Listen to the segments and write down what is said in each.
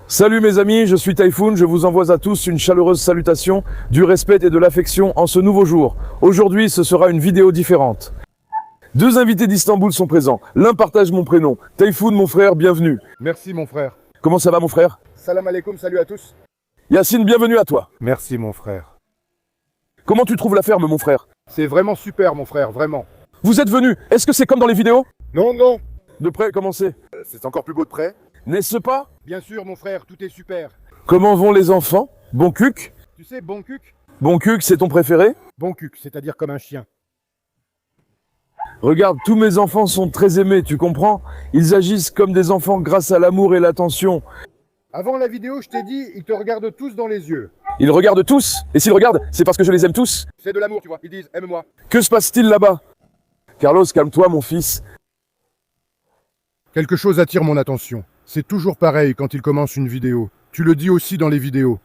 Salut mes amis, je suis Typhoon, je vous envoie à tous une chaleureuse salutation, du respect et de l'affection en ce nouveau jour. Aujourd'hui, ce sera une vidéo différente. Deux invités d'Istanbul sont présents, l'un partage mon prénom. Typhoon, mon frère, bienvenue. Merci mon frère. Comment ça va mon frère? Salam alaikum, salut à tous. Yacine, bienvenue à toi. Merci mon frère. Comment tu trouves la ferme mon frère? C'est vraiment super mon frère, vraiment. Vous êtes venu, est-ce que c'est comme dans les vidéos? Non, non. De près, comment c'est? C'est encore plus beau de près. N'est-ce pas? Bien sûr mon frère, tout est super. Comment vont les enfants? Bon cuc? Tu sais, bon cuc? Bon cuc, c'est ton préféré? Bon cuc, c'est-à-dire comme un chien. Regarde, tous mes enfants sont très aimés, tu comprends? Ils agissent comme des enfants grâce à l'amour et l'attention. Avant la vidéo, je t'ai dit, ils te regardent tous dans les yeux. Ils regardent tous, et s'ils regardent, c'est parce que je les aime tous. C'est de l'amour, tu vois. Ils disent, aime-moi. Que se passe-t-il là-bas? Carlos, calme-toi mon fils. Quelque chose attire mon attention. C'est toujours pareil quand il commence une vidéo. Tu le dis aussi dans les vidéos.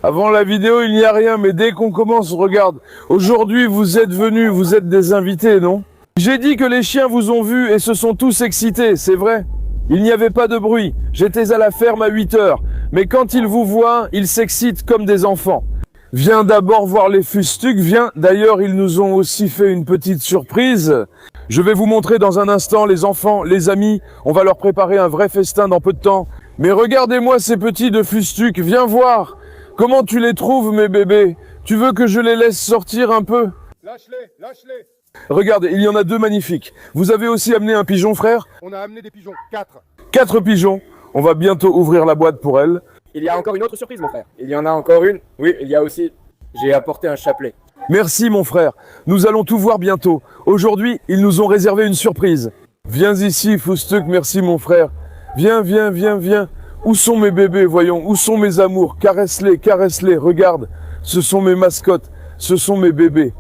Avant la vidéo, il n'y a rien, mais dès qu'on commence, regarde. Aujourd'hui, vous êtes venus, vous êtes des invités, non? J'ai dit que les chiens vous ont vus et se sont tous excités, c'est vrai. Il n'y avait pas de bruit. J'étais à la ferme à 8 heures. Mais quand ils vous voient, ils s'excitent comme des enfants. Viens d'abord voir les fustucs, viens. D'ailleurs, ils nous ont aussi fait une petite surprise. Je vais vous montrer dans un instant les enfants, les amis. On va leur préparer un vrai festin dans peu de temps. Mais regardez-moi ces petits de fustucs, viens voir. Comment tu les trouves, mes bébés? Tu veux que je les laisse sortir un peu? Lâche-les, lâche-les. Regarde, il y en a deux magnifiques. Vous avez aussi amené un pigeon, frère? On a amené des pigeons, 4. 4 pigeons. On va bientôt ouvrir la boîte pour elles. Il y a encore une autre surprise, mon frère. Il y en a encore une. Oui, il y a aussi. J'ai apporté un chapelet. Merci, mon frère. Nous allons tout voir bientôt. Aujourd'hui, ils nous ont réservé une surprise. Viens ici, Fustuk. Merci, mon frère. Viens, viens, viens, viens. Où sont mes bébés, voyons? Où sont mes amours? Caresse-les, caresse-les. Regarde. Ce sont mes mascottes. Ce sont mes bébés.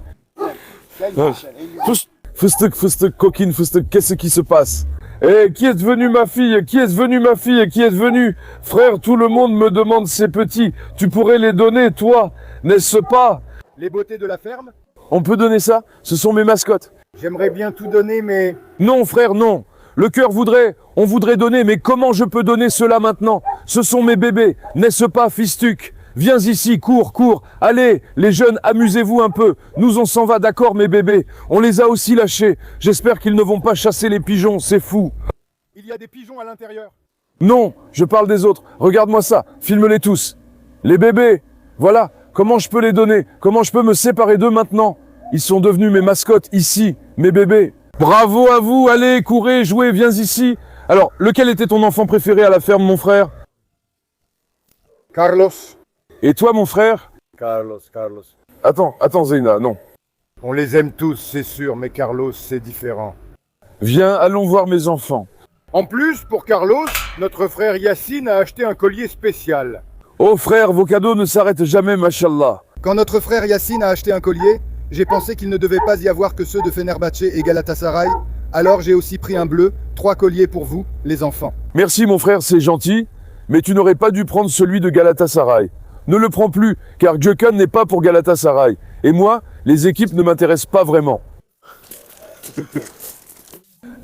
Fustuk, Fustuk, coquine, Fustuk, qu'est-ce qui se passe? Eh, qui est devenu ma fille? Qui est devenu ma fille? Qui est devenu? Frère, tout le monde me demande ces petits. Tu pourrais les donner, toi, n'est-ce pas? Les beautés de la ferme? On peut donner ça? Ce sont mes mascottes. J'aimerais bien tout donner, mais... Non, frère, non. Le cœur voudrait, on voudrait donner, mais comment je peux donner cela maintenant? Ce sont mes bébés, n'est-ce pas, Fistuc? Viens ici, cours, cours. Allez, les jeunes, amusez-vous un peu. Nous, on s'en va, d'accord, mes bébés. On les a aussi lâchés. J'espère qu'ils ne vont pas chasser les pigeons, c'est fou. Il y a des pigeons à l'intérieur. Non, je parle des autres. Regarde-moi ça, filme-les tous. Les bébés, voilà. Comment je peux les donner? Comment je peux me séparer d'eux maintenant? Ils sont devenus mes mascottes ici, mes bébés. Bravo à vous, allez, courez, jouez, viens ici. Alors, lequel était ton enfant préféré à la ferme, mon frère? Carlos. Et toi, mon frère? Carlos. Attends, Zeyna, non. On les aime tous, c'est sûr, mais Carlos, c'est différent. Viens, allons voir mes enfants. En plus, pour Carlos, notre frère Yacine a acheté un collier spécial. Oh frère, vos cadeaux ne s'arrêtent jamais, machallah. Quand notre frère Yacine a acheté un collier, j'ai pensé qu'il ne devait pas y avoir que ceux de Fenerbahçe et Galatasaray. Alors j'ai aussi pris un bleu, 3 colliers pour vous, les enfants. Merci mon frère, c'est gentil, mais tu n'aurais pas dû prendre celui de Galatasaray. Ne le prends plus, car Gökhan n'est pas pour Galatasaray. Et moi, les équipes ne m'intéressent pas vraiment.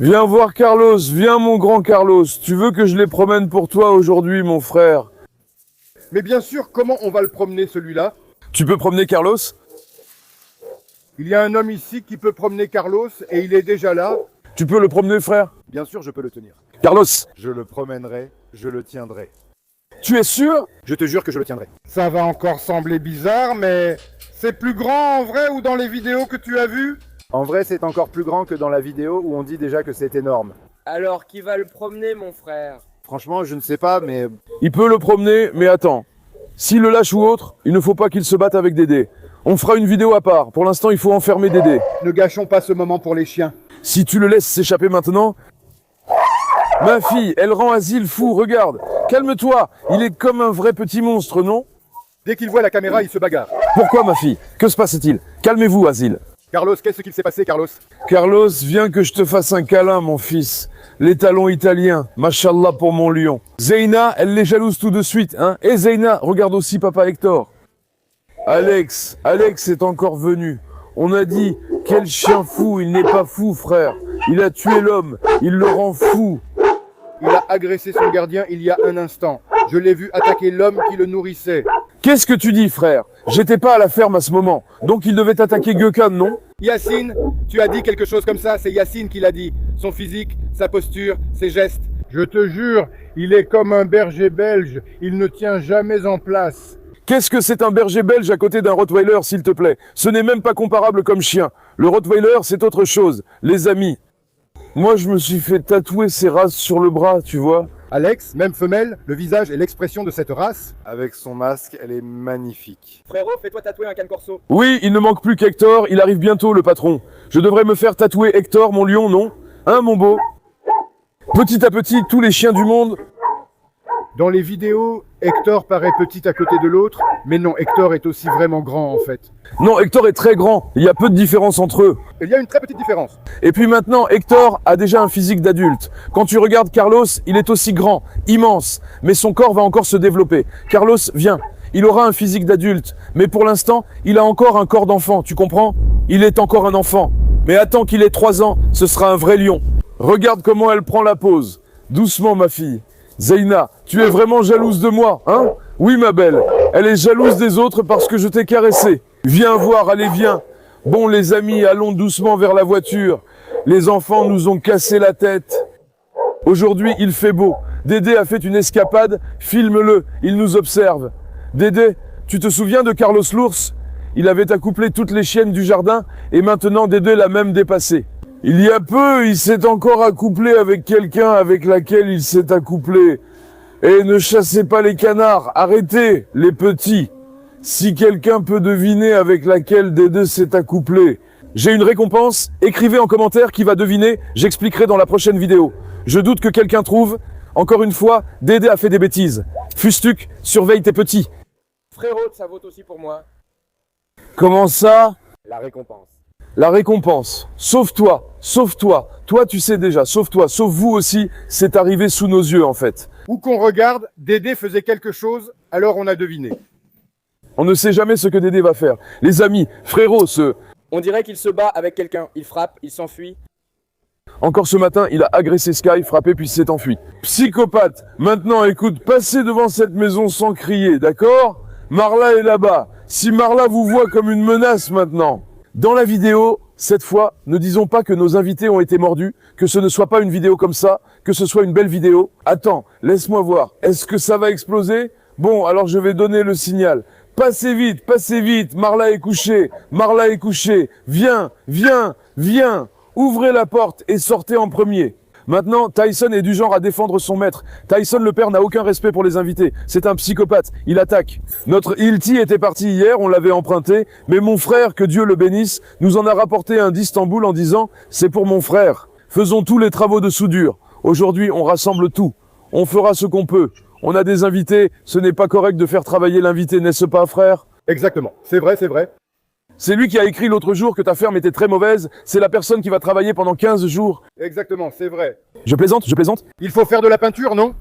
Viens voir Carlos, viens mon grand Carlos. Tu veux que je les promène pour toi aujourd'hui, mon frère? Mais bien sûr, comment on va le promener celui-là? Tu peux promener Carlos? Il y a un homme ici qui peut promener Carlos et il est déjà là. Tu peux le promener, frère? Bien sûr, je peux le tenir. Carlos, Je le promènerai, je le tiendrai. tu es sûr? Je te jure que je le tiendrai. Ça va encore sembler bizarre, mais c'est plus grand en vrai ou dans les vidéos que tu as vues? En vrai, c'est encore plus grand que dans la vidéo où on dit déjà que c'est énorme. Alors, qui va le promener, mon frère? Franchement, je ne sais pas, mais Il peut le promener, mais attends. S'il le lâche ou autre, il ne faut pas qu'il se batte avec Dédé. On fera une vidéo à part. Pour l'instant, il faut enfermer Dédé. Ne gâchons pas ce moment pour les chiens. Si tu le laisses s'échapper maintenant... Ma fille, elle rend Asile fou, regarde. Calme-toi, il est comme un vrai petit monstre, non? Dès qu'il voit la caméra, il se bagarre. Pourquoi, ma fille? Que se passe-t-il? Calmez-vous, Asile. Carlos, qu'est-ce qu'il s'est passé, Carlos? Carlos, viens que je te fasse un câlin, mon fils. Les talons italiens, machallah pour mon lion. Zeyna, elle les jalouse tout de suite, hein. Et Zeyna, regarde aussi papa Hector. Alex est encore venu. On a dit, quel chien fou, il n'est pas fou, frère. Il a tué l'homme, il le rend fou. Il a agressé son gardien il y a un instant. Je l'ai vu attaquer l'homme qui le nourrissait. Qu'est-ce que tu dis, frère? J'étais pas à la ferme à ce moment, donc il devait attaquer Gökhan, non? Yacine, tu as dit quelque chose comme ça, c'est Yacine qui l'a dit. Son physique, sa posture, ses gestes. Je te jure, il est comme un berger belge, il ne tient jamais en place. Qu'est-ce que c'est un berger belge à côté d'un Rottweiler, s'il te plaît? Ce n'est même pas comparable comme chien. Le Rottweiler, c'est autre chose. Les amis. Moi, je me suis fait tatouer ces races sur le bras, tu vois. Alex, même femelle, le visage et l'expression de cette race. Avec son masque, elle est magnifique. Frérot, fais-toi tatouer un can corso. Oui, il ne manque plus qu'Hector, il arrive bientôt, le patron. Je devrais me faire tatouer Hector, mon lion, non? Hein, mon beau? Petit à petit, tous les chiens du monde... Dans les vidéos, Hector paraît petit à côté de l'autre, mais non, Hector est aussi vraiment grand en fait. Non, Hector est très grand, il y a peu de différence entre eux. Il y a une très petite différence. Et puis maintenant, Hector a déjà un physique d'adulte. Quand tu regardes Carlos, il est aussi grand, immense, mais son corps va encore se développer. Carlos, viens, il aura un physique d'adulte, mais pour l'instant, il a encore un corps d'enfant, tu comprends? Il est encore un enfant. Mais attends qu'il ait 3 ans, ce sera un vrai lion. Regarde comment elle prend la pose. Doucement, ma fille. Zeyna, tu es vraiment jalouse de moi, hein? Oui, ma belle. Elle est jalouse des autres parce que je t'ai caressé. Viens voir, allez, viens. Bon, les amis, allons doucement vers la voiture. Les enfants nous ont cassé la tête. Aujourd'hui, il fait beau. Dédé a fait une escapade. Filme-le, il nous observe. Dédé, tu te souviens de Carlos l'ours? Il avait accouplé toutes les chiennes du jardin et maintenant Dédé l'a même dépassé. Il y a peu, il s'est encore accouplé avec quelqu'un avec laquelle il s'est accouplé. Et ne chassez pas les canards, arrêtez, les petits. Si quelqu'un peut deviner avec laquelle Dédé s'est accouplé. J'ai une récompense, écrivez en commentaire qui va deviner, j'expliquerai dans la prochaine vidéo. Je doute que quelqu'un trouve. Encore une fois, Dédé a fait des bêtises. Fustuc, surveille tes petits. Frérot, ça vaut aussi pour moi. Comment ça? La récompense. La récompense. Sauve-toi, sauve-toi. Toi, tu sais déjà, sauve-toi, sauve-vous aussi. C'est arrivé sous nos yeux, en fait. Où qu'on regarde, Dédé faisait quelque chose, alors on a deviné. On ne sait jamais ce que Dédé va faire. Les amis, frérot, On dirait qu'il se bat avec quelqu'un. Il frappe, il s'enfuit. Encore ce matin, il a agressé Sky, frappé puis s'est enfui. Psychopathe. Maintenant, écoute, passez devant cette maison sans crier, d'accord? Marla est là-bas. Si Marla vous voit comme une menace maintenant. Dans la vidéo, cette fois, ne disons pas que nos invités ont été mordus, que ce ne soit pas une vidéo comme ça, que ce soit une belle vidéo. Attends, laisse-moi voir. Est-ce que ça va exploser? Bon, alors je vais donner le signal. Passez vite, Marla est couchée, Marla est couchée. Viens, viens, viens. Ouvrez la porte et sortez en premier. Maintenant, Tyson est du genre à défendre son maître. Tyson le père n'a aucun respect pour les invités. C'est un psychopathe, il attaque. Notre Hilti était parti hier, on l'avait emprunté, mais mon frère, que Dieu le bénisse, nous en a rapporté un d'Istanbul en disant « c'est pour mon frère ». Faisons tous les travaux de soudure. Aujourd'hui, on rassemble tout. On fera ce qu'on peut. On a des invités, ce n'est pas correct de faire travailler l'invité, n'est-ce pas, frère? Exactement, c'est vrai, c'est vrai. C'est lui qui a écrit l'autre jour que ta ferme était très mauvaise, c'est la personne qui va travailler pendant 15 jours. Exactement, c'est vrai. Je plaisante, je plaisante. Il faut faire de la peinture, non?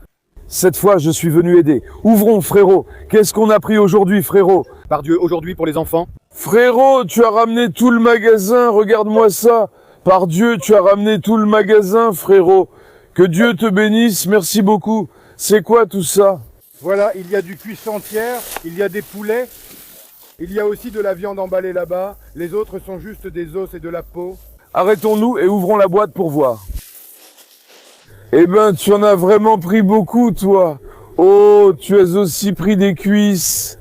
Cette fois, je suis venu aider. Ouvrons, frérot. Qu'est-ce qu'on a pris aujourd'hui, frérot? Par Dieu, aujourd'hui pour les enfants. Frérot, tu as ramené tout le magasin, regarde-moi ça. Par Dieu, tu as ramené tout le magasin, frérot. Que Dieu te bénisse, merci beaucoup. C'est quoi tout ça? Voilà, il y a du cuisson entière, il y a des poulets, il y a aussi de la viande emballée là-bas. Les autres sont juste des os et de la peau. Arrêtons-nous et ouvrons la boîte pour voir. Eh ben, tu en as vraiment pris beaucoup, toi. Oh, tu as aussi pris des cuisses.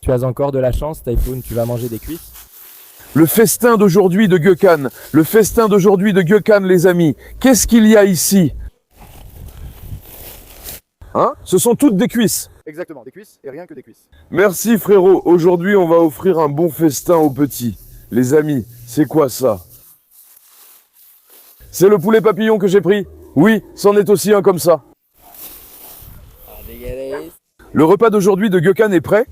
Tu as encore de la chance, Typhoon, tu vas manger des cuisses. Le festin d'aujourd'hui de Gökhan. Le festin d'aujourd'hui de Gökhan, les amis. Qu'est-ce qu'il y a ici? Hein? Ce sont toutes des cuisses. Exactement, des cuisses et rien que des cuisses. Merci, frérot. Aujourd'hui, on va offrir un bon festin aux petits. Les amis, c'est quoi ça? C'est le poulet papillon que j'ai pris? Oui, c'en est aussi un comme ça. Le repas d'aujourd'hui de Gökhan est prêt?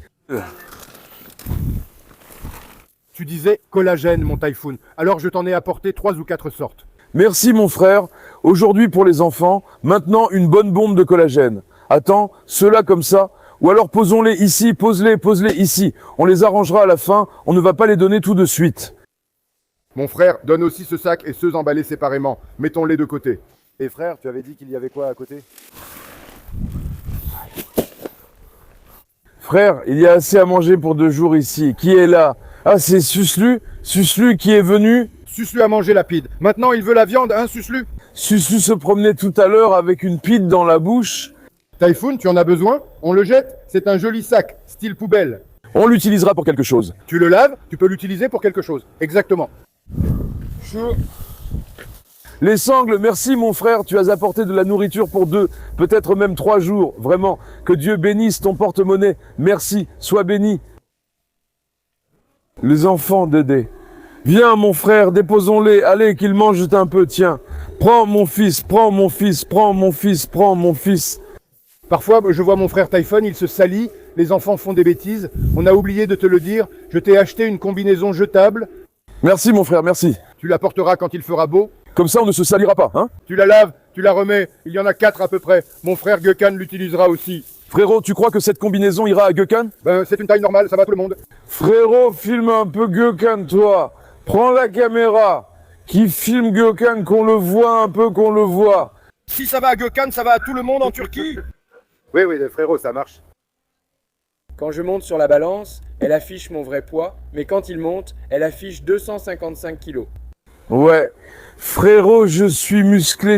Tu disais collagène, mon Typhoon. Alors je t'en ai apporté 3 ou 4 sortes. Merci, mon frère. Aujourd'hui, pour les enfants, maintenant, une bonne bombe de collagène. Attends, ceux-là comme ça. Ou alors posons-les ici, pose-les ici. On les arrangera à la fin, on ne va pas les donner tout de suite. Mon frère, donne aussi ce sac et ceux emballés séparément. Mettons-les de côté. Et frère, tu avais dit qu'il y avait quoi à côté? Frère, il y a assez à manger pour 2 jours ici. Qui est là? Ah, c'est Suslu. Suslu qui est venu. Suslu a mangé la pide. Maintenant, il veut la viande, hein, Suslu? Suslu se promenait tout à l'heure avec une pide dans la bouche. Typhoon, tu en as besoin? On le jette? C'est un joli sac, style poubelle. On l'utilisera pour quelque chose. Tu le laves, tu peux l'utiliser pour quelque chose. Exactement. Les sangles, merci mon frère, tu as apporté de la nourriture pour 2, peut-être même 3 jours. Vraiment, que Dieu bénisse ton porte-monnaie. Merci, sois béni. Les enfants d'Édé. Viens mon frère, déposons-les, allez qu'ils mangent un peu, tiens. Prends mon fils, prends mon fils, prends mon fils, prends mon fils. Parfois, je vois mon frère Typhon, il se salit, les enfants font des bêtises. On a oublié de te le dire, je t'ai acheté une combinaison jetable. Merci mon frère, merci. Tu la porteras quand il fera beau. Comme ça on ne se salira pas, hein. Tu la laves, tu la remets. Il y en a 4 à peu près. Mon frère Gökhan l'utilisera aussi. Frérot, tu crois que cette combinaison ira à Gökhan? Ben, c'est une taille normale, ça va à tout le monde. Frérot, filme un peu Gökhan, toi. Prends la caméra. Qui filme Gökhan, qu'on le voit un peu, qu'on le voit. Si ça va à Gökhan, ça va à tout le monde en Turquie. Oui, frérot, ça marche. Quand je monte sur la balance, elle affiche mon vrai poids, mais quand il monte, elle affiche 255 kilos. Ouais. Frérot, je suis musclé,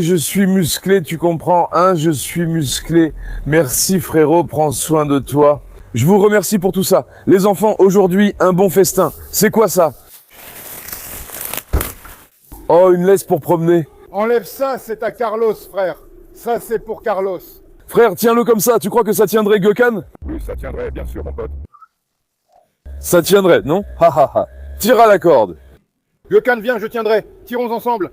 tu comprends, hein, je suis musclé. Merci frérot, prends soin de toi. Je vous remercie pour tout ça. Les enfants, aujourd'hui, un bon festin. C'est quoi ça? Oh, une laisse pour promener. Enlève ça, c'est à Carlos, frère. Ça, c'est pour Carlos. Frère, tiens-le comme ça, tu crois que ça tiendrait Gökhan? Oui, ça tiendrait, bien sûr, mon pote. Ça tiendrait, non? Ha ha ha. Tire à la corde. Gökhan, viens, je tiendrai. Tirons ensemble.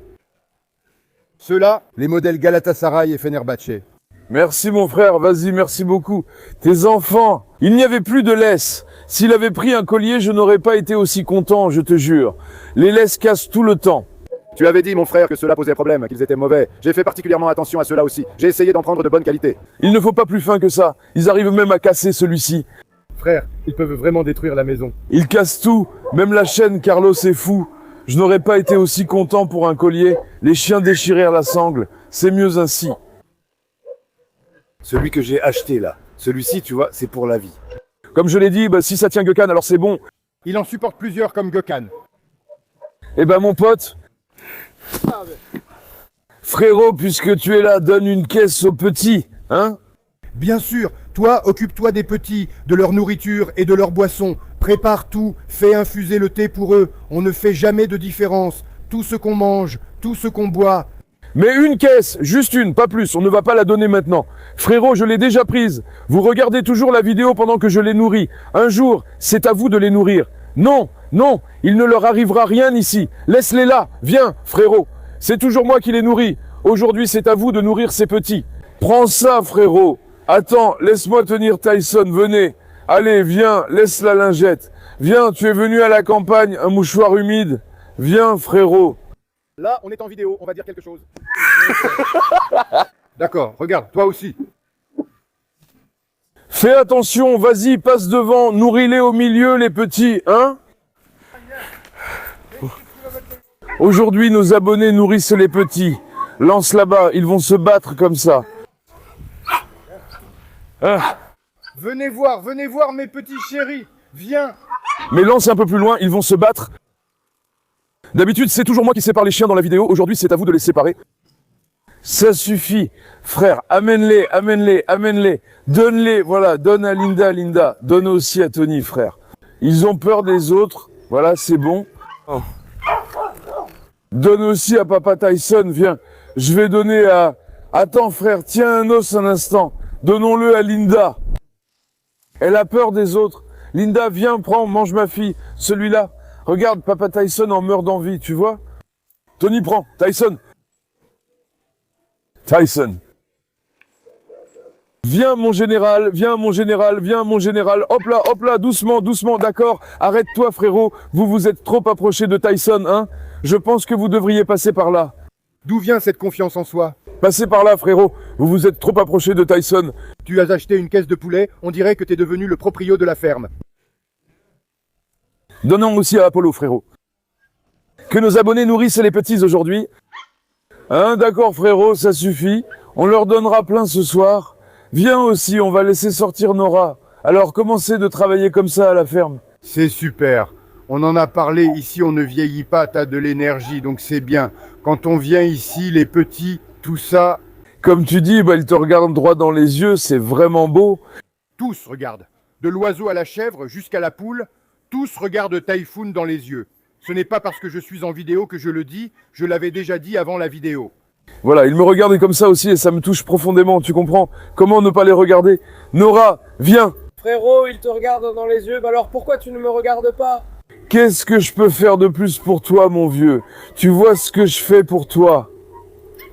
Ceux-là, les modèles Galatasaray et Fenerbahçe. Merci mon frère, vas-y, merci beaucoup. Tes enfants, il n'y avait plus de laisse. S'il avait pris un collier, je n'aurais pas été aussi content, je te jure. Les laisses cassent tout le temps. Tu avais dit, mon frère, que cela posait problème, qu'ils étaient mauvais. J'ai fait particulièrement attention à cela aussi. J'ai essayé d'en prendre de bonne qualité. Il ne faut pas plus fin que ça. Ils arrivent même à casser celui-ci. Frère, ils peuvent vraiment détruire la maison. Ils cassent tout, même la chaîne, Carlos est fou. Je n'aurais pas été aussi content pour un collier. Les chiens déchirèrent la sangle. C'est mieux ainsi. Celui que j'ai acheté là, celui-ci, tu vois, c'est pour la vie. Comme je l'ai dit, bah, si ça tient Gökhan, alors c'est bon. Il en supporte plusieurs comme Gökhan. Eh ben mon pote, frérot, puisque tu es là, donne une caisse aux petits, hein? Bien sûr, toi, occupe-toi des petits, de leur nourriture et de leur boisson. Prépare tout, fais infuser le thé pour eux. On ne fait jamais de différence. Tout ce qu'on mange, tout ce qu'on boit. Mais une caisse, juste une, pas plus, on ne va pas la donner maintenant. Frérot, je l'ai déjà prise. Vous regardez toujours la vidéo pendant que je les nourris. Un jour, c'est à vous de les nourrir. Non, non, il ne leur arrivera rien ici. Laisse-les là, viens, frérot. C'est toujours moi qui les nourris. Aujourd'hui, c'est à vous de nourrir ces petits. Prends ça, frérot. Attends, laisse-moi tenir Tyson, venez. Allez, viens, laisse la lingette. Viens, tu es venu à la campagne, un mouchoir humide. Viens, frérot. Là, on est en vidéo, on va dire quelque chose. D'accord, regarde, toi aussi. Fais attention, vas-y, passe devant, nourris-les au milieu, les petits, hein? Aujourd'hui, nos abonnés nourrissent les petits. Lance là-bas, ils vont se battre comme ça. Ah. Venez voir mes petits chéris. Viens. Mais lance un peu plus loin, ils vont se battre. D'habitude, c'est toujours moi qui sépare les chiens dans la vidéo. Aujourd'hui, c'est à vous de les séparer. Ça suffit. Frère, amène-les, amène-les, amène-les. Donne-les, voilà, donne à Linda, Linda. Donne aussi à Tony, frère. Ils ont peur des autres. Voilà, c'est bon. Oh. Donne aussi à Papa Tyson, viens. Je vais donner à... Attends, frère, tiens un os un instant. Donnons-le à Linda. Elle a peur des autres. Linda, viens, prends, mange ma fille. Celui-là. Regarde, Papa Tyson en meurt d'envie, tu vois? Tony, prends. Tyson. Tyson. Viens, mon général, viens, mon général, viens, mon général. Hop là, doucement, doucement, d'accord? Arrête-toi, frérot. Vous vous êtes trop approché de Tyson, hein? Je pense que vous devriez passer par là. D'où vient cette confiance en soi? Passez par là, frérot. Vous vous êtes trop approché de Tyson. Tu as acheté une caisse de poulet, on dirait que t'es devenu le proprio de la ferme. Donnons aussi à Apollo, frérot. que nos abonnés nourrissent les petits aujourd'hui. Hein, d'accord frérot, ça suffit. On leur donnera plein ce soir. Viens aussi, on va laisser sortir Nora. Alors commencez de travailler comme ça à la ferme. C'est super. On en a parlé, ici on ne vieillit pas, t'as de l'énergie, donc c'est bien. Quand on vient ici, les petits, tout ça, Comme tu dis, bah, ils te regardent droit dans les yeux, c'est vraiment beau. tous regardent. De l'oiseau à la chèvre jusqu'à la poule, tous regardent Typhoon dans les yeux. Ce n'est pas parce que je suis en vidéo que je le dis, je l'avais déjà dit avant la vidéo. Voilà, ils me regardent comme ça aussi et ça me touche profondément, tu comprends? Comment ne pas les regarder? Nora, viens! Frérot, il te regarde dans les yeux, bah alors pourquoi tu ne me regardes pas? Qu'est-ce que je peux faire de plus pour toi, mon vieux? Tu vois ce que je fais pour toi?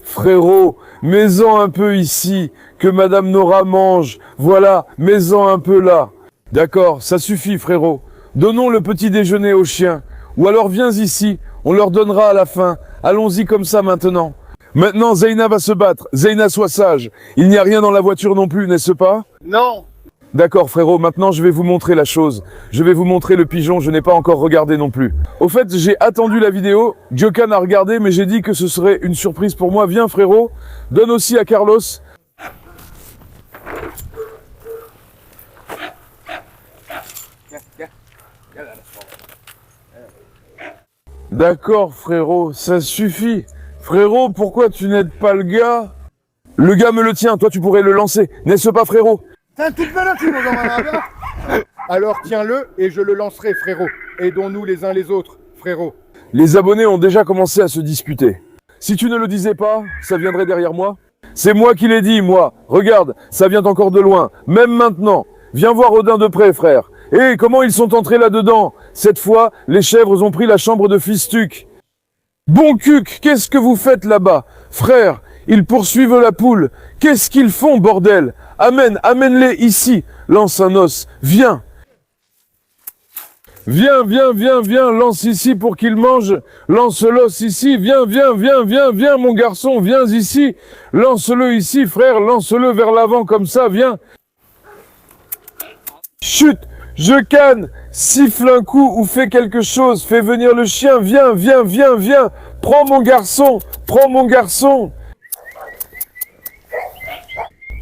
Frérot, mets-en un peu ici, que Madame Nora mange. Voilà, mets-en un peu là. D'accord, ça suffit, frérot. Donnons le petit déjeuner aux chiens. Ou alors viens ici, on leur donnera à la fin. Allons-y comme ça maintenant. Maintenant, Zeyna va se battre. Zeyna, sois sage. Il n'y a rien dans la voiture non plus, n'est-ce pas? Non! D'accord frérot, maintenant je vais vous montrer la chose. Je vais vous montrer le pigeon, je n'ai pas encore regardé non plus. Au fait, j'ai attendu la vidéo, Giocan a regardé, mais j'ai dit que ce serait une surprise pour moi. Viens frérot, donne aussi à Carlos. D'accord frérot, ça suffit. Frérot, pourquoi tu n'aides pas le gars? Le gars me le tient, toi tu pourrais le lancer, n'est-ce pas frérot? Alors tiens-le et je le lancerai, frérot. Aidons-nous les uns les autres, frérot. Les abonnés ont déjà commencé à se disputer. Si tu ne le disais pas, ça viendrait derrière moi. C'est moi qui l'ai dit, moi. Regarde, ça vient encore de loin. Même maintenant. Viens voir Odin de près, frère. Et comment ils sont entrés là-dedans? Cette fois, les chèvres ont pris la chambre de Fistuc. Bon cuc, qu'est-ce que vous faites là-bas? Frère, ils poursuivent la poule. Qu'est-ce qu'ils font, bordel? Amène-les ici. Lance un os. Viens. Viens, lance ici pour qu'il mange. Lance l'os ici. Viens, mon garçon, viens ici. Lance-le ici, frère, lance-le vers l'avant comme ça, viens. Chut, je canne. Siffle un coup ou fais quelque chose. Fais venir le chien. Viens. Prends mon garçon.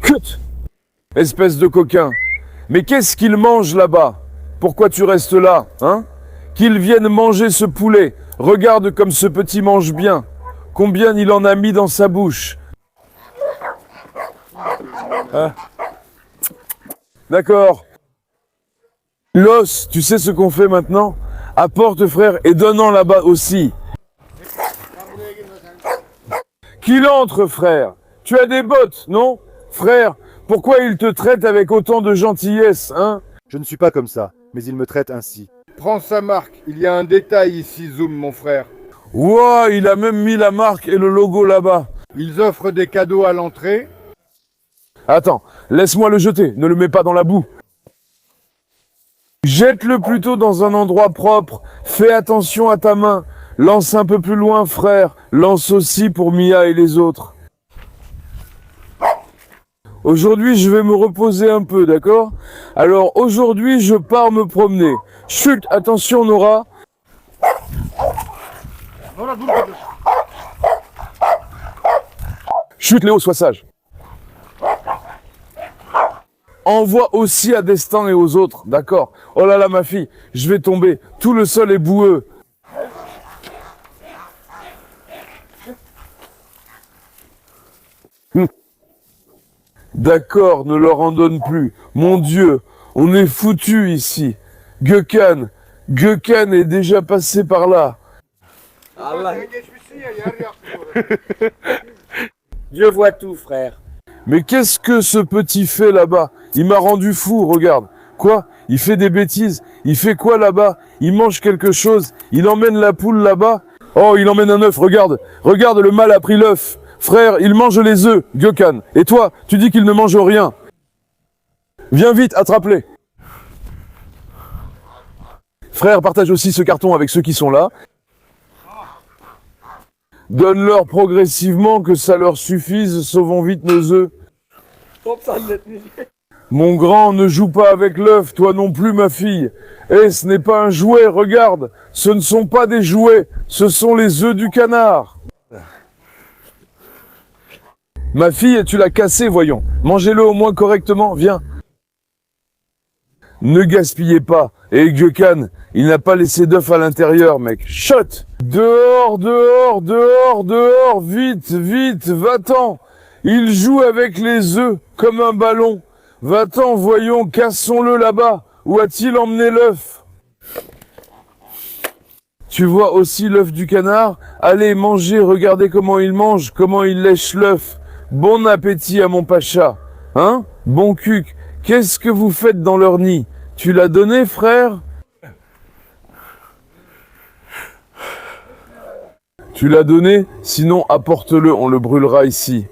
Cut. Espèce de coquin. Mais qu'est-ce qu'il mange là-bas? Pourquoi tu restes là, hein? Qu'il vienne manger ce poulet. Regarde comme ce petit mange bien. Combien il en a mis dans sa bouche. Hein? D'accord. L'os, tu sais ce qu'on fait maintenant? Apporte, frère, et donne-en là-bas aussi. Qu'il entre, frère. Tu as des bottes, non? Frère, pourquoi il te traite avec autant de gentillesse, hein? Je ne suis pas comme ça, mais il me traite ainsi. Prends sa marque, il y a un détail ici, Zoom, mon frère. Ouah, il a même mis la marque et le logo là-bas. Ils offrent des cadeaux à l'entrée. Attends, laisse-moi le jeter, ne le mets pas dans la boue. Jette-le plutôt dans un endroit propre. Fais attention à ta main. Lance un peu plus loin, frère. Lance aussi pour Mia et les autres. Aujourd'hui, je vais me reposer un peu, d'accord? Alors, aujourd'hui, je pars me promener. Chut, attention, Nora. Chut, Léo, sois sage. Envoie aussi à Destin et aux autres, d'accord? Oh là là, ma fille, je vais tomber. Tout le sol est boueux. D'accord, ne leur en donne plus. Mon Dieu, on est foutu ici. Giocan est déjà passé par là. Dieu voit tout, frère. Mais qu'est-ce que ce petit fait là-bas? Il m'a rendu fou, regarde. Quoi? Il fait des bêtises. Il fait quoi là-bas? Il mange quelque chose. Il emmène la poule là-bas. Oh, il emmène un œuf, regarde. Regarde, le mâle a pris l'œuf. Frère, il mange les œufs, Giocan. Et toi, tu dis qu'il ne mange rien. Viens vite, attrape-les. Frère, partage aussi ce carton avec ceux qui sont là. Donne-leur progressivement que ça leur suffise, sauvons vite nos œufs. Mon grand, ne joue pas avec l'œuf, toi non plus, ma fille. Eh, ce n'est pas un jouet, regarde. Ce ne sont pas des jouets, ce sont les œufs du canard. Ma fille, tu l'as cassé, voyons. Mangez-le au moins correctement, viens. Ne gaspillez pas. Et Gökhan, il n'a pas laissé d'œuf à l'intérieur, mec. Chut! Dehors, dehors, dehors, dehors, vite, vite, va-t'en. Il joue avec les œufs, comme un ballon. Va-t'en, voyons, cassons-le là-bas. Où a-t-il emmené l'œuf? Tu vois aussi l'œuf du canard? Allez, mangez, regardez comment il mange, comment il lèche l'œuf. Bon appétit à mon pacha. Hein? Bon cuc, qu'est-ce que vous faites dans leur nid? Tu l'as donné, frère? Tu l'as donné? Sinon, apporte-le, on le brûlera ici.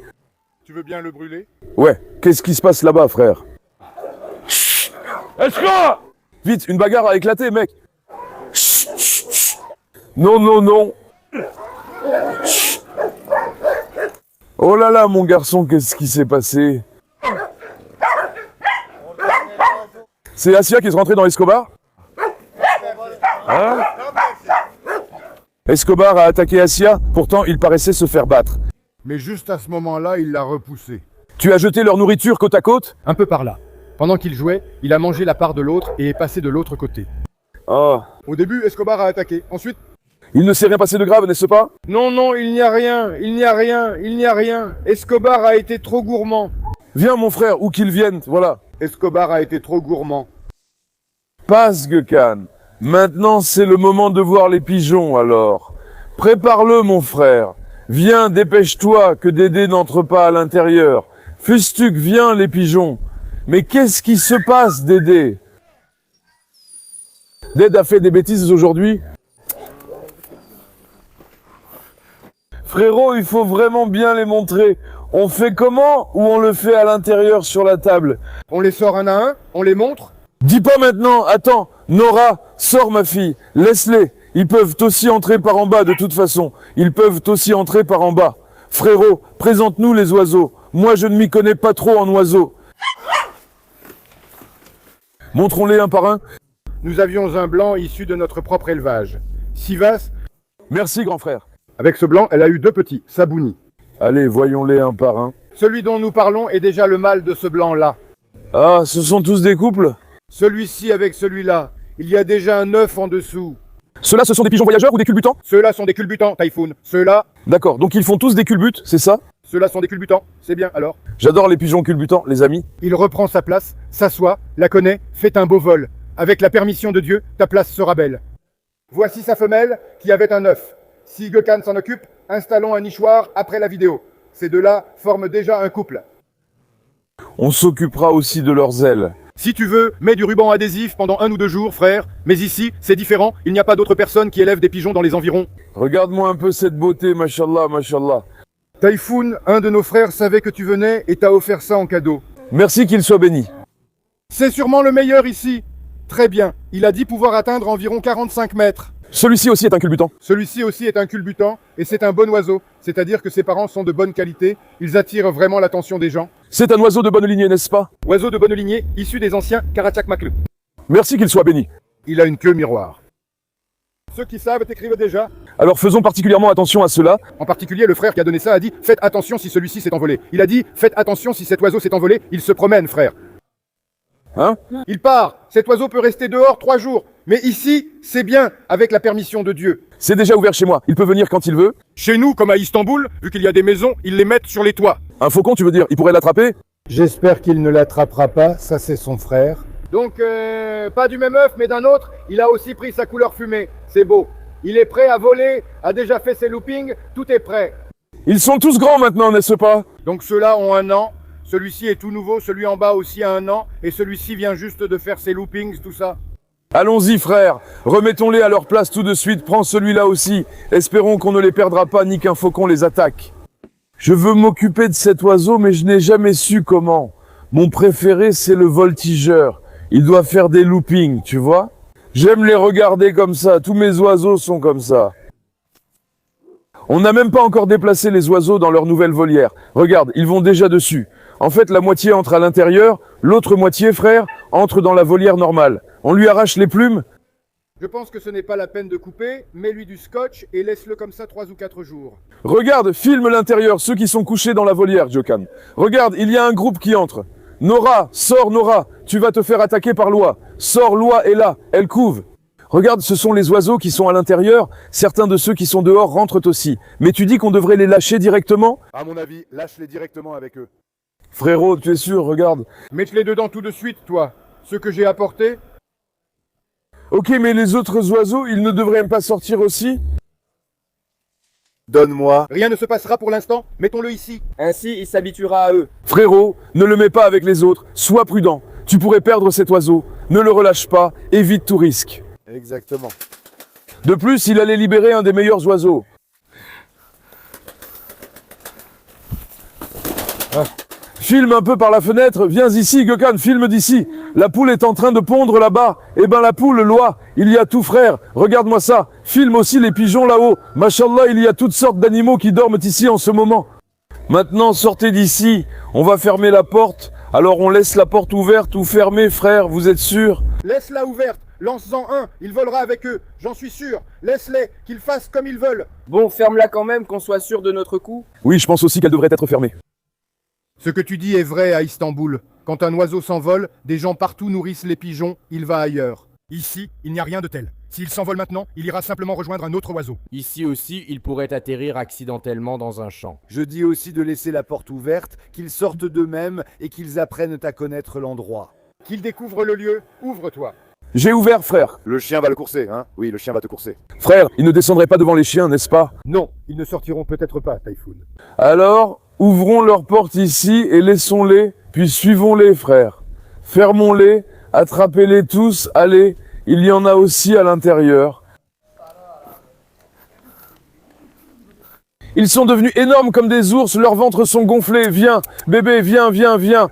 Tu veux bien le brûler? Ouais, qu'est-ce qui se passe là-bas, frère? Escroc! Vite, une bagarre a éclaté, mec. Non, non, non. Oh là là, mon garçon, qu'est-ce qui s'est passé? C'est Assia qui est rentrée dans Escobar? Hein? Escobar a attaqué Assia, pourtant il paraissait se faire battre. Mais juste à ce moment-là, il l'a repoussé. Tu as jeté leur nourriture côte à côte? Un peu par là. Pendant qu'il jouait, il a mangé la part de l'autre et est passé de l'autre côté. Oh. Au début, Escobar a attaqué. Ensuite... Il ne s'est rien passé de grave, n'est-ce pas? Non, non, il n'y a rien, il n'y a rien, il n'y a rien. Escobar a été trop gourmand. Viens, mon frère, où qu'il vienne, voilà. Escobar a été trop gourmand. Passe, Gökhan. Maintenant, c'est le moment de voir les pigeons, alors. Prépare-le, mon frère. Viens, dépêche-toi, que Dédé n'entre pas à l'intérieur. Fustuc, viens, les pigeons. Mais qu'est-ce qui se passe, Dédé? Dédé a fait des bêtises aujourd'hui? Frérot, il faut vraiment bien les montrer. On fait comment ou on le fait à l'intérieur sur la table? On les sort un à un, on les montre. Dis pas maintenant, attends, Nora, sors ma fille, laisse-les. Ils peuvent aussi entrer par en bas de toute façon. Ils peuvent aussi entrer par en bas. Frérot, présente-nous les oiseaux. Moi je ne m'y connais pas trop en oiseaux. Montrons-les un par un. Nous avions un blanc issu de notre propre élevage. Sivas, Merci grand frère. avec ce blanc, elle a eu 2 petits, Sabouni. Allez, voyons-les un par un. Celui dont nous parlons est déjà le mâle de ce blanc-là. Ah, ce sont tous des couples? Celui-ci avec celui-là, il y a déjà un œuf en dessous. Ceux-là, ce sont des pigeons voyageurs ou des culbutants? Ceux-là sont des culbutants, Typhoon. Ceux-là, D'accord, donc ils font tous des culbutes, c'est ça? ceux-là sont des culbutants. C'est bien, alors. J'adore les pigeons culbutants, les amis. Il reprend sa place, s'assoit, la connaît, fait un beau vol. Avec la permission de Dieu, ta place sera belle. Voici sa femelle qui avait un œuf. Si Gökhan s'en occupe, installons un nichoir après la vidéo. Ces deux-là forment déjà un couple. On s'occupera aussi de leurs ailes. Si tu veux, mets du ruban adhésif pendant 1 ou 2 jours, frère. Mais ici, c'est différent. Il n'y a pas d'autres personnes qui élèvent des pigeons dans les environs. Regarde-moi un peu cette beauté, mashallah, mashallah. Typhoon, un de nos frères savait que tu venais et t'a offert ça en cadeau. Merci qu'il soit béni. C'est sûrement le meilleur ici. Très bien. Il a dit pouvoir atteindre environ 45 mètres. Celui-ci aussi est un culbutant. Celui-ci aussi est un culbutant et c'est un bon oiseau. C'est-à-dire que ses parents sont de bonne qualité. Ils attirent vraiment l'attention des gens. C'est un oiseau de bonne lignée, n'est-ce pas? Oiseau de bonne lignée, issu des anciens Karachak-Maklu. Merci qu'il soit béni. Il a une queue miroir. Ceux qui savent écrivent déjà. Alors faisons particulièrement attention à cela. En particulier, le frère qui a donné ça a dit « Faites attention si celui-ci s'est envolé ». Il a dit « Faites attention si cet oiseau s'est envolé, il se promène, frère ». Hein? Il part. Cet oiseau peut rester dehors 3 jours. Mais ici, c'est bien, avec la permission de Dieu. C'est déjà ouvert chez moi. Il peut venir quand il veut. Chez nous, comme à Istanbul, vu qu'il y a des maisons, ils les mettent sur les toits. Un faucon, tu veux dire? Il pourrait l'attraper? J'espère qu'il ne l'attrapera pas, ça c'est son frère. Donc, pas du même œuf, mais d'un autre, il a aussi pris sa couleur fumée. C'est beau. Il est prêt à voler, a déjà fait ses loopings, tout est prêt. Ils sont tous grands maintenant, n'est-ce pas? Donc ceux-là ont 1 an, celui-ci est tout nouveau, celui en bas aussi a 1 an, et celui-ci vient juste de faire ses loopings, tout ça. Allons-y, frère. Remettons-les à leur place tout de suite. Prends celui-là aussi. Espérons qu'on ne les perdra pas ni qu'un faucon les attaque. Je veux m'occuper de cet oiseau, mais je n'ai jamais su comment. Mon préféré, c'est le voltigeur. Il doit faire des loopings, tu vois? J'aime les regarder comme ça. Tous mes oiseaux sont comme ça. On n'a même pas encore déplacé les oiseaux dans leur nouvelle volière. Regarde, ils vont déjà dessus. En fait, la moitié entre à l'intérieur, l'autre moitié, frère, entre dans la volière normale. On lui arrache les plumes. Je pense que ce n'est pas la peine de couper, mets-lui du scotch et laisse-le comme ça 3 ou 4 jours. Regarde, filme l'intérieur, ceux qui sont couchés dans la volière, Jokan. Regarde, il y a un groupe qui entre. Nora, sors Nora, tu vas te faire attaquer par Loi. Sors, Loi est là, elle couve. Regarde, ce sont les oiseaux qui sont à l'intérieur, certains de ceux qui sont dehors rentrent aussi. Mais tu dis qu'on devrait les lâcher directement? À mon avis, lâche-les directement avec eux. Frérot, tu es sûr, regarde. Mets-les dedans tout de suite, toi. Ce que j'ai apporté, Ok, mais les autres oiseaux, ils ne devraient pas sortir aussi? Donne-moi. rien ne se passera pour l'instant, mettons-le ici. Ainsi, il s'habituera à eux. Frérot, ne le mets pas avec les autres, sois prudent. Tu pourrais perdre cet oiseau. Ne le relâche pas, évite tout risque. Exactement. De plus, il allait libérer un des meilleurs oiseaux. Filme un peu par la fenêtre, viens ici, Gökhan, filme d'ici. La poule est en train de pondre là-bas. Eh ben la poule, Loi, il y a tout frère, regarde-moi ça. Filme aussi les pigeons là-haut. Mashallah, il y a toutes sortes d'animaux qui dorment ici en ce moment. Maintenant, sortez d'ici, on va fermer la porte. Alors on laisse la porte ouverte ou fermée, frère, vous êtes sûr? Laisse-la ouverte, lance-en un, il volera avec eux, j'en suis sûr. Laisse-les, qu'ils fassent comme ils veulent. Bon, ferme-la quand même, qu'on soit sûr de notre coup. Oui, je pense aussi qu'elle devrait être fermée. Ce que tu dis est vrai à Istanbul. Quand un oiseau s'envole, des gens partout nourrissent les pigeons, il va ailleurs. Ici, il n'y a rien de tel. S'il s'envole maintenant, il ira simplement rejoindre un autre oiseau. Ici aussi, il pourrait atterrir accidentellement dans un champ. Je dis aussi de laisser la porte ouverte, qu'ils sortent d'eux-mêmes et qu'ils apprennent à connaître l'endroit. Qu'ils découvrent le lieu, ouvre-toi. J'ai ouvert, frère. Le chien va le courser, hein? Oui, le chien va te courser. Frère, ils ne descendraient pas devant les chiens, n'est-ce pas? Non, ils ne sortiront peut-être pas, Typhoon. Alors, ouvrons leurs portes ici et laissons-les, puis suivons-les, frère. Fermons-les, attrapez-les tous, allez, il y en a aussi à l'intérieur. Ils sont devenus énormes comme des ours, leurs ventres sont gonflés. Viens, bébé, viens, viens, viens.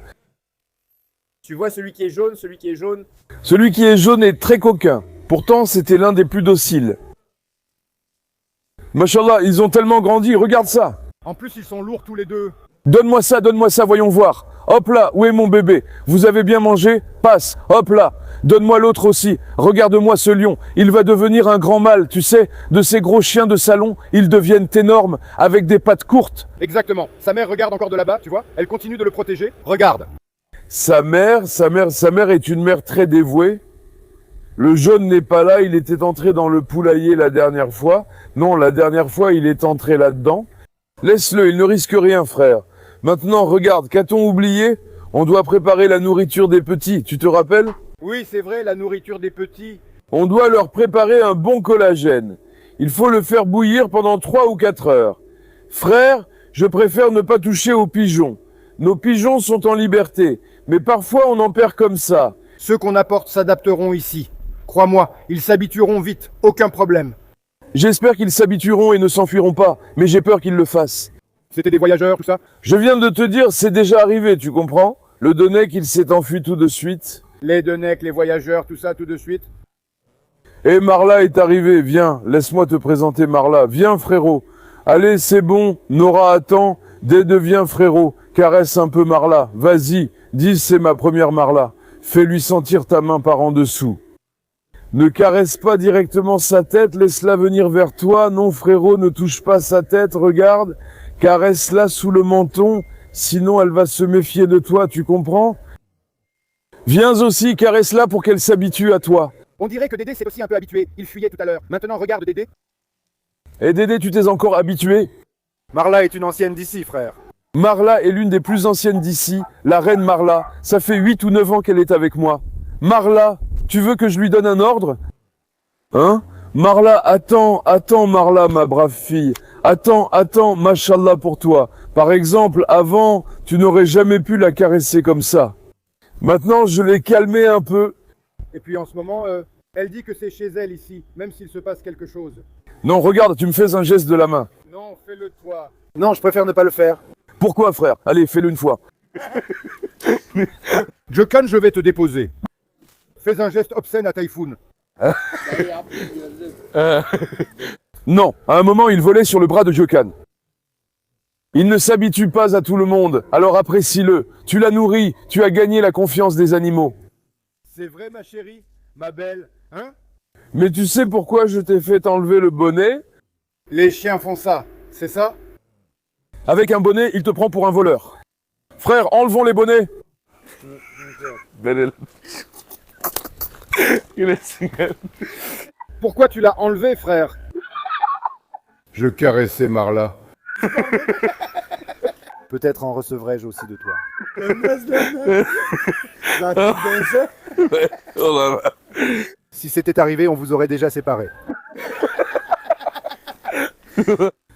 Tu vois celui qui est jaune, celui qui est jaune? Celui qui est jaune est très coquin. Pourtant, c'était l'un des plus dociles. Mashallah, ils ont tellement grandi, regarde ça. En plus, ils sont lourds tous les deux. Donne-moi ça, voyons voir. Hop là, où est mon bébé? Vous avez bien mangé? Passe, hop là. Donne-moi l'autre aussi. Regarde-moi ce lion. Il va devenir un grand mâle, tu sais. De ces gros chiens de salon, ils deviennent énormes, avec des pattes courtes. Exactement. Sa mère regarde encore de là-bas, tu vois. Elle continue de le protéger. Regarde. Sa mère est une mère très dévouée. Le jaune n'est pas là, il était entré dans le poulailler la dernière fois. Non, la dernière fois, il est entré là-dedans. Laisse-le, il ne risque rien, frère. Maintenant, regarde, qu'a-t-on oublié? On doit préparer la nourriture des petits, tu te rappelles? Oui, c'est vrai, la nourriture des petits. On doit leur préparer un bon collagène. Il faut le faire bouillir pendant 3 ou 4 heures. Frère, je préfère ne pas toucher aux pigeons. Nos pigeons sont en liberté, mais parfois on en perd comme ça. Ceux qu'on apporte s'adapteront ici. Crois-moi, ils s'habitueront vite, aucun problème. J'espère qu'ils s'habitueront et ne s'enfuiront pas, mais j'ai peur qu'ils le fassent. C'était des voyageurs, tout ça? Je viens de te dire, c'est déjà arrivé, tu comprends? Le Donec, il s'est enfui tout de suite. Les Donec, les voyageurs, tout ça, tout de suite? Et Marla est arrivée, viens, laisse-moi te présenter Marla. Viens, frérot. Allez, c'est bon, Nora attend. Dédé, viens, frérot. Caresse un peu Marla. Vas-y, dis c'est ma première Marla. Fais-lui sentir ta main par en dessous. Ne caresse pas directement sa tête, laisse-la venir vers toi. Non, frérot, ne touche pas sa tête, regarde. Caresse-la sous le menton, sinon elle va se méfier de toi, tu comprends? Viens aussi, caresse-la pour qu'elle s'habitue à toi. On dirait que Dédé s'est aussi un peu habitué. Il fuyait tout à l'heure. Maintenant, regarde Dédé. Et Dédé, tu t'es encore habitué? Marla est une ancienne d'ici, frère. Marla est l'une des plus anciennes d'ici, la reine Marla. Ça fait 8 ou 9 ans qu'elle est avec moi. Marla, tu veux que je lui donne un ordre? Hein? Marla, attends, Marla, ma brave fille. Attends, mashallah pour toi. Par exemple, avant, tu n'aurais jamais pu la caresser comme ça. Maintenant, je l'ai calmée un peu. Et puis en ce moment, elle dit que c'est chez elle ici, même s'il se passe quelque chose. Non, regarde, tu me fais un geste de la main. Non, fais-le toi. Non, je préfère ne pas le faire. Pourquoi, frère? Allez, fais-le une fois. Jokan, je vais te déposer. Fais un geste obscène à Typhoon. Non, à un moment, il volait sur le bras de Jokan. Il ne s'habitue pas à tout le monde, alors apprécie-le. Tu l'as nourri, tu as gagné la confiance des animaux. C'est vrai, ma chérie, ma belle, hein? Mais tu sais pourquoi je t'ai fait enlever le bonnet? Les chiens font ça, c'est ça? Avec un bonnet, il te prend pour un voleur. Frère, enlevons les bonnets. Pourquoi tu l'as enlevé, frère? Je caressais Marla. Peut-être en recevrai-je aussi de toi. Si c'était arrivé, on vous aurait déjà séparés.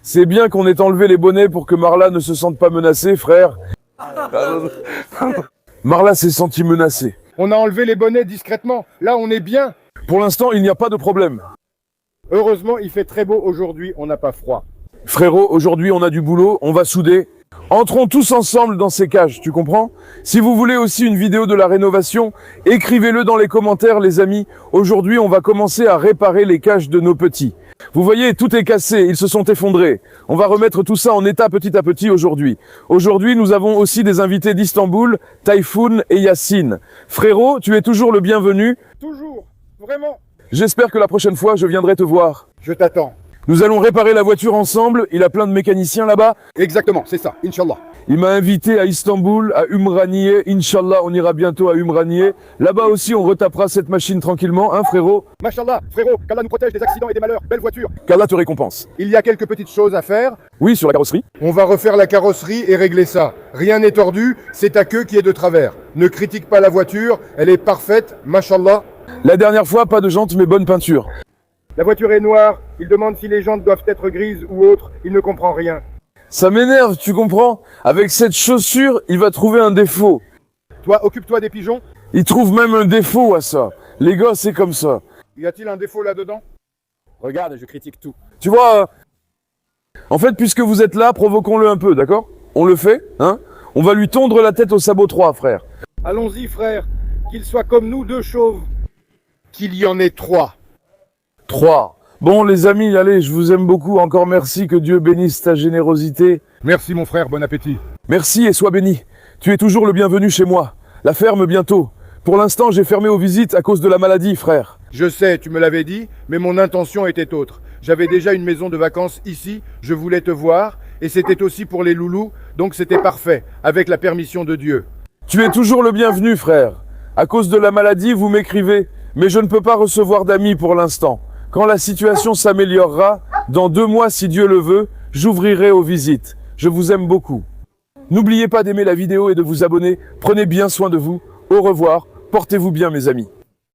C'est bien qu'on ait enlevé les bonnets pour que Marla ne se sente pas menacée, frère. Marla s'est sentie menacée. On a enlevé les bonnets discrètement. Là, on est bien. Pour l'instant, il n'y a pas de problème. Heureusement, il fait très beau aujourd'hui, on n'a pas froid. Frérot, aujourd'hui on a du boulot, on va souder. Entrons tous ensemble dans ces cages, tu comprends? Si vous voulez aussi une vidéo de la rénovation, écrivez-le dans les commentaires les amis. Aujourd'hui on va commencer à réparer les cages de nos petits. Vous voyez, tout est cassé, ils se sont effondrés. On va remettre tout ça en état petit à petit aujourd'hui. Aujourd'hui nous avons aussi des invités d'Istanbul, Tayfun et Yacine. Frérot, tu es toujours le bienvenu. Toujours, vraiment. J'espère que la prochaine fois je viendrai te voir. Je t'attends. Nous allons réparer la voiture ensemble, il a plein de mécaniciens là-bas. Exactement, c'est ça, Inch'Allah. Il m'a invité à Istanbul, à Umraniye. Inch'Allah, on ira bientôt à Umraniye. Là-bas aussi, on retapera cette machine tranquillement, hein frérot? Mashallah, frérot, qu'Allah nous protège des accidents et des malheurs. Belle voiture. Qu'Allah te récompense. Il y a quelques petites choses à faire. Oui, sur la carrosserie. On va refaire la carrosserie et régler ça. Rien n'est tordu, c'est ta queue qui est de travers. Ne critique pas la voiture, elle est parfaite, mashallah. La dernière fois, pas de jantes, mais bonne peinture. La voiture est noire, il demande si les jantes doivent être grises ou autres, il ne comprend rien. Ça m'énerve, tu comprends? Avec cette chaussure, il va trouver un défaut. Toi, occupe-toi des pigeons. Il trouve même un défaut à ça. Les gars, c'est comme ça. Y a-t-il un défaut là-dedans? Regarde, je critique tout. Tu vois, en fait, puisque vous êtes là, provoquons-le un peu, d'accord? On le fait, hein? On va lui tondre la tête au sabot 3, frère. Allons-y, frère, qu'il soit comme nous deux chauves. Qu'il y en ait 3. 3. Bon, les amis, allez, je vous aime beaucoup. Encore merci, que Dieu bénisse ta générosité. Merci mon frère, bon appétit. Merci et sois béni. Tu es toujours le bienvenu chez moi. La ferme bientôt. Pour l'instant, j'ai fermé aux visites à cause de la maladie, frère. Je sais, tu me l'avais dit, mais mon intention était autre. J'avais déjà une maison de vacances ici, je voulais te voir, et c'était aussi pour les loulous, donc c'était parfait, avec la permission de Dieu. Tu es toujours le bienvenu, frère. À cause de la maladie, vous m'écrivez, mais je ne peux pas recevoir d'amis pour l'instant. Quand la situation s'améliorera, dans 2 mois si Dieu le veut, j'ouvrirai aux visites. Je vous aime beaucoup. N'oubliez pas d'aimer la vidéo et de vous abonner. Prenez bien soin de vous. Au revoir. Portez-vous bien mes amis.